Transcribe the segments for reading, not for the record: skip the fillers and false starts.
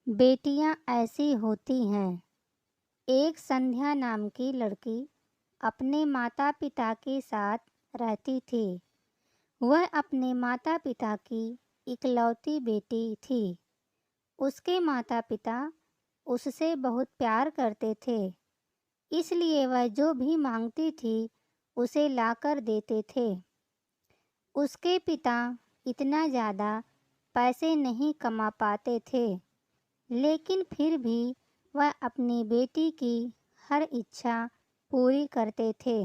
बेटियां ऐसी होती हैं। एक संध्या नाम की लड़की अपने माता पिता के साथ रहती थी। वह अपने माता पिता की इकलौती बेटी थी। उसके माता पिता उससे बहुत प्यार करते थे, इसलिए वह जो भी मांगती थी उसे लाकर देते थे। उसके पिता इतना ज़्यादा पैसे नहीं कमा पाते थे, लेकिन फिर भी वह अपनी बेटी की हर इच्छा पूरी करते थे।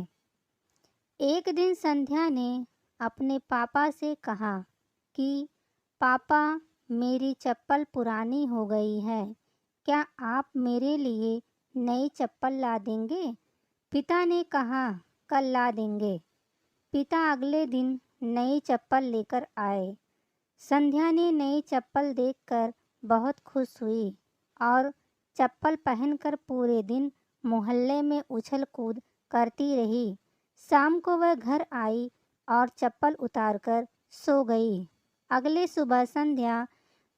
एक दिन संध्या ने अपने पापा से कहा कि पापा, मेरी चप्पल पुरानी हो गई है, क्या आप मेरे लिए नई चप्पल ला देंगे? पिता ने कहा, कल ला देंगे। पिता अगले दिन नई चप्पल लेकर आए। संध्या ने नई चप्पल देखकर बहुत खुश हुई और चप्पल पहनकर पूरे दिन मोहल्ले में उछल कूद करती रही। शाम को वह घर आई और चप्पल उतारकर सो गई। अगले सुबह संध्या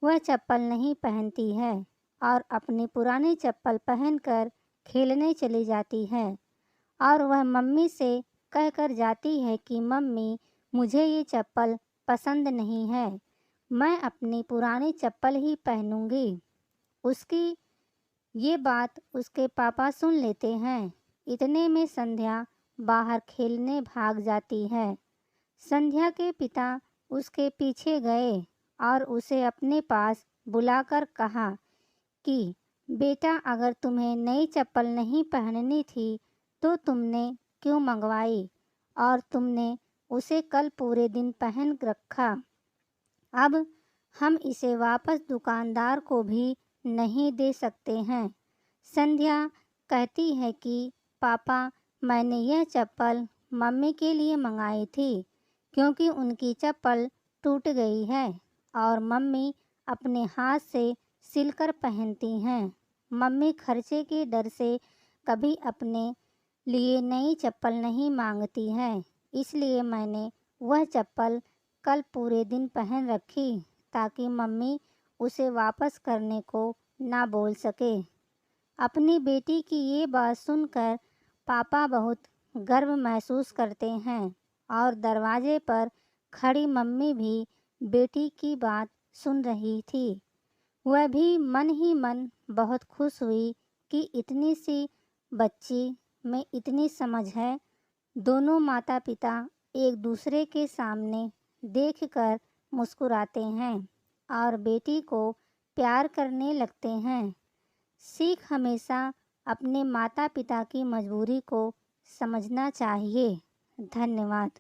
वह चप्पल नहीं पहनती है और अपनी पुरानी चप्पल पहनकर खेलने चली जाती है और वह मम्मी से कहकर जाती है कि मम्मी, मुझे ये चप्पल पसंद नहीं है, मैं अपनी पुरानी चप्पल ही पहनूंगी। उसकी ये बात उसके पापा सुन लेते हैं। इतने में संध्या बाहर खेलने भाग जाती है। संध्या के पिता उसके पीछे गए और उसे अपने पास बुलाकर कहा कि बेटा, अगर तुम्हें नई चप्पल नहीं पहननी थी तो तुमने क्यों मंगवाई और तुमने उसे कल पूरे दिन पहन रखा। अब हम इसे वापस दुकानदार को भी नहीं दे सकते हैं। संध्या कहती है कि पापा, मैंने यह चप्पल मम्मी के लिए मंगाई थी क्योंकि उनकी चप्पल टूट गई है और मम्मी अपने हाथ से सिलकर पहनती हैं। मम्मी खर्चे के डर से कभी अपने लिए नई चप्पल नहीं मांगती हैं, इसलिए मैंने वह चप्पल कल पूरे दिन पहन रखी ताकि मम्मी उसे वापस करने को ना बोल सके। अपनी बेटी की ये बात सुनकर पापा बहुत गर्व महसूस करते हैं और दरवाजे पर खड़ी मम्मी भी बेटी की बात सुन रही थी। वह भी मन ही मन बहुत खुश हुई कि इतनी सी बच्ची में इतनी समझ है। दोनों माता पिता एक दूसरे के सामने देखकर मुस्कुराते हैं और बेटी को प्यार करने लगते हैं। सीख हमेशा अपने माता पिता की मजबूरी को समझना चाहिए। धन्यवाद।